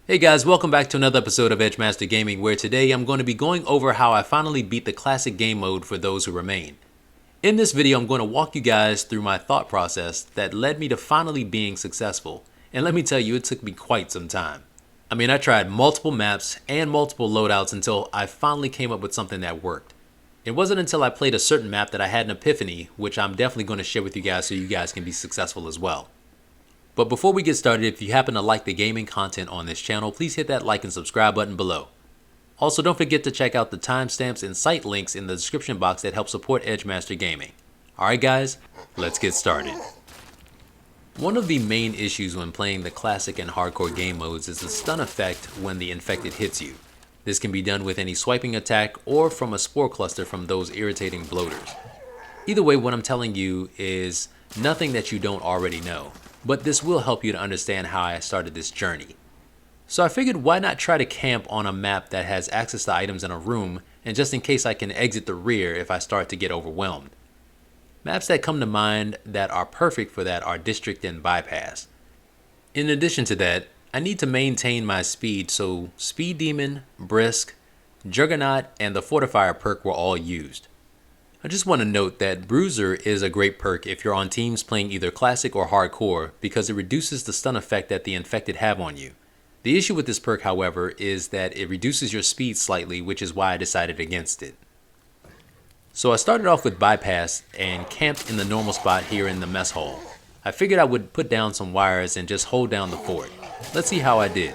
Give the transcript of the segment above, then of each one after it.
Hey guys, welcome back to another episode of EdgeMasterGaming, where today I'm going to be going over how I finally beat the classic game mode for those who remain. In this video, I'm going to walk you guys through my thought process that led me to finally being successful. And let me tell you, it took me quite some time. I tried multiple maps and multiple loadouts until I finally came up with something that worked. It wasn't until I played a certain map that I had an epiphany, which I'm definitely going to share with you guys so you guys can be successful as well. But before we get started, if you happen to like the gaming content on this channel, please hit that like and subscribe button below. Also, don't forget to check out the timestamps and site links in the description box that help support EdgeMasterGaming. Alright guys, let's get started. One of the main issues when playing the classic and hardcore game modes is the stun effect when the infected hits you. This can be done with any swiping attack or from a spore cluster from those irritating bloaters. Either way, what I'm telling you is nothing that you don't already know. But this will help you to understand how I started this journey. So I figured, why not try to camp on a map that has access to items in a room, and just in case I can exit the rear if I start to get overwhelmed. Maps that come to mind that are perfect for that are District and Bypass. In addition to that, I need to maintain my speed, so Speed Demon, Brisk, Juggernaut, and the Fortifier perk were all used. I just want to note that Bruiser is a great perk if you're on teams playing either classic or hardcore, because it reduces the stun effect that the infected have on you. The issue with this perk, however, is that it reduces your speed slightly, which is why I decided against it. So I started off with Bypass and camped in the normal spot here in the mess hall. I figured I would put down some wires and just hold down the fort. Let's see how I did.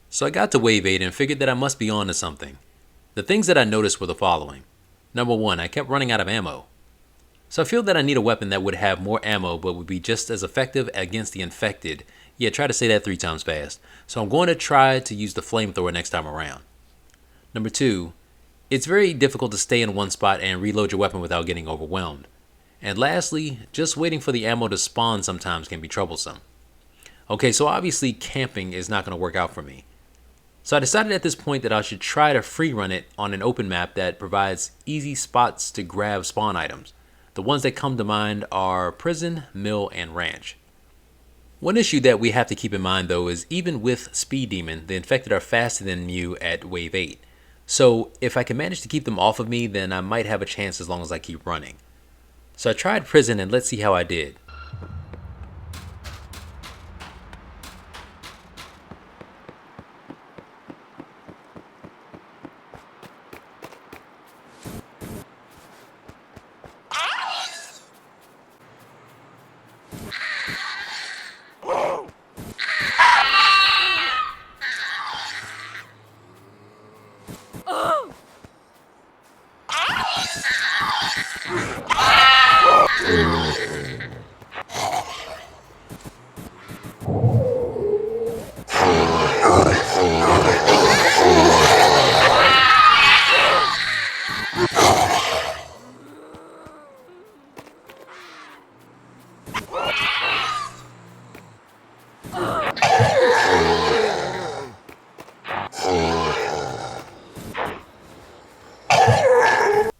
So I got to wave 8 and figured that I must be on to something. The things that I noticed were the following. Number 1, I kept running out of ammo. So I feel that I need a weapon that would have more ammo but would be just as effective against the infected. Yeah, try to say that 3 times fast. So I'm going to try to use the flamethrower next time around. Number 2, it's very difficult to stay in one spot and reload your weapon without getting overwhelmed. And lastly, just waiting for the ammo to spawn sometimes can be troublesome. Okay, so obviously camping is not going to work out for me. So I decided at this point that I should try to free run it on an open map that provides easy spots to grab spawn items. The ones that come to mind are Prison, Mill, and Ranch. One issue that we have to keep in mind though is even with Speed Demon, the infected are faster than you at wave 8. So if I can manage to keep them off of me, then I might have a chance as long as I keep running. So I tried Prison and let's see how I did.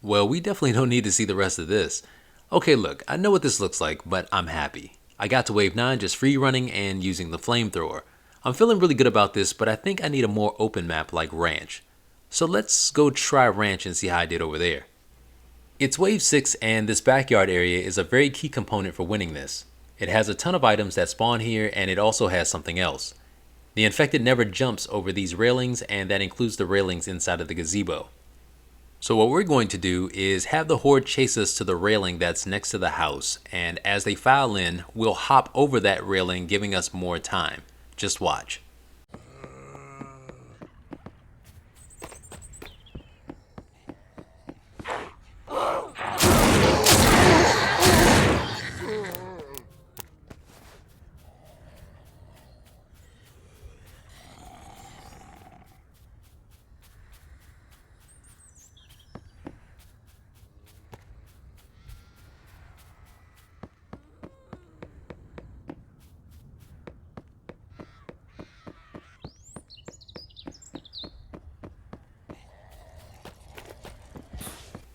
Well, we definitely don't need to see the rest of this. Okay, look, I know what this looks like, but I'm happy. I got to wave 9 just free running and using the flamethrower. I'm feeling really good about this, but I think I need a more open map like Ranch. So let's go try ranch and see how I did over there. It's wave 6 and this backyard area is a very key component for winning this. It has a ton of items that spawn here and it also has something else. The infected never jumps over these railings and that includes the railings inside of the gazebo. So what we're going to do is have the horde chase us to the railing that's next to the house, and as they file in, we'll hop over that railing, giving us more time. Just watch.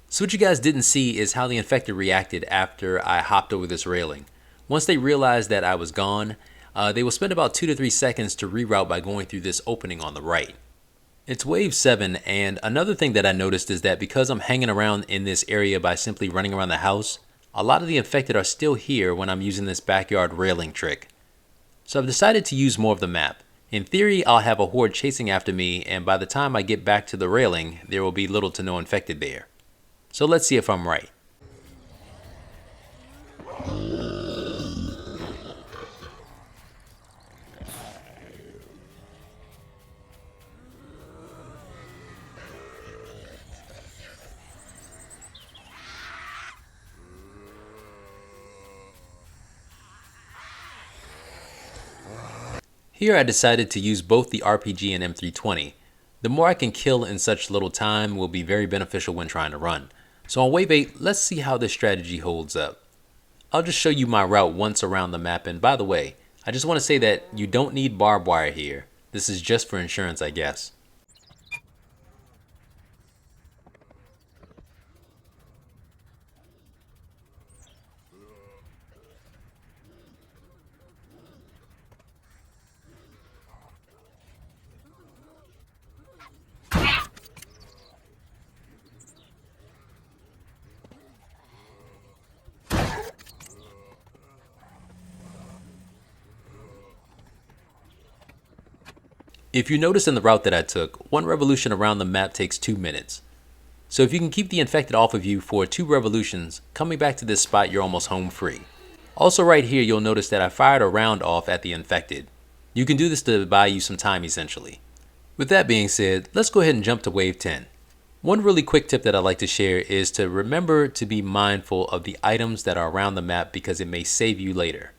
So what you guys didn't see is how the infected reacted after I hopped over this railing. Once they realized that I was gone, they will spend about 2 to 3 seconds to reroute by going through this opening on the right. It's wave 7, and another thing that I noticed is that because I'm hanging around in this area by simply running around the house, a lot of the infected are still here when I'm using this backyard railing trick. So I've decided to use more of the map. In theory, I'll have a horde chasing after me, and by the time I get back to the railing, there will be little to no infected there. So let's see if I'm right. Here I decided to use both the RPG and M320. The more I can kill in such little time will be very beneficial when trying to run. So on wave 8, let's see how this strategy holds up. I'll just show you my route once around the map, and by the way, I just want to say that you don't need barbed wire here. This is just for insurance, I guess. If you notice in the route that I took, one revolution around the map takes 2 minutes. So if you can keep the infected off of you for 2 revolutions, coming back to this spot you're almost home free. Also right here you'll notice that I fired a round off at the infected. You can do this to buy you some time essentially. With that being said, let's go ahead and jump to wave 10. One really quick tip that I'd like to share is to remember to be mindful of the items that are around the map because it may save you later.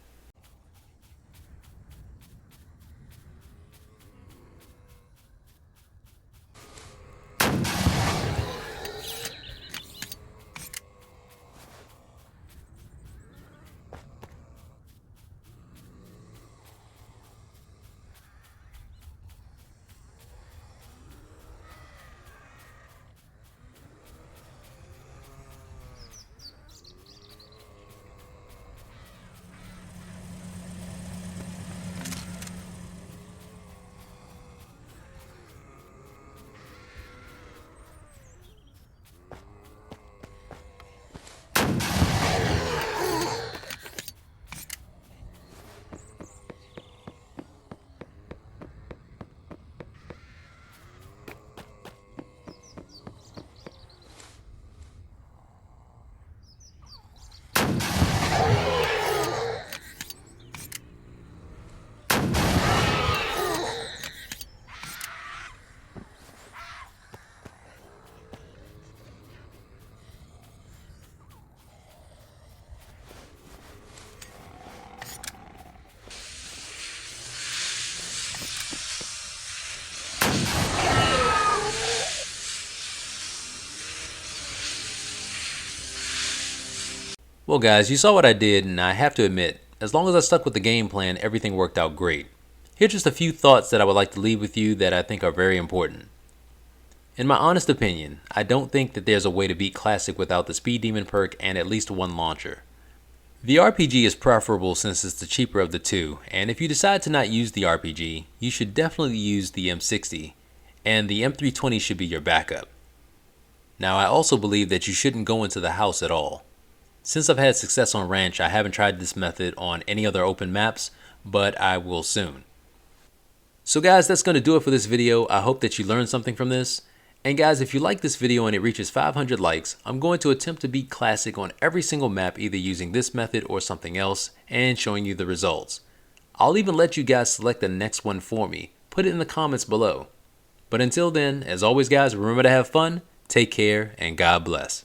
Well guys, you saw what I did, and I have to admit, as long as I stuck with the game plan, everything worked out great. Here's just a few thoughts that I would like to leave with you that I think are very important. In my honest opinion, I don't think that there's a way to beat Classic without the Speed Demon perk and at least one launcher. The RPG is preferable since it's the cheaper of the two, and if you decide to not use the RPG, you should definitely use the M60. and the M320 should be your backup. Now, I also believe that you shouldn't go into the house at all. Since I've had success on Ranch, I haven't tried this method on any other open maps, but I will soon. So guys, that's going to do it for this video. I hope that you learned something from this. And guys, if you like this video and it reaches 500 likes, I'm going to attempt to beat Classic on every single map, either using this method or something else, and showing you the results. I'll even let you guys select the next one for me. Put it in the comments below. But until then, as always guys, remember to have fun, take care, and God bless.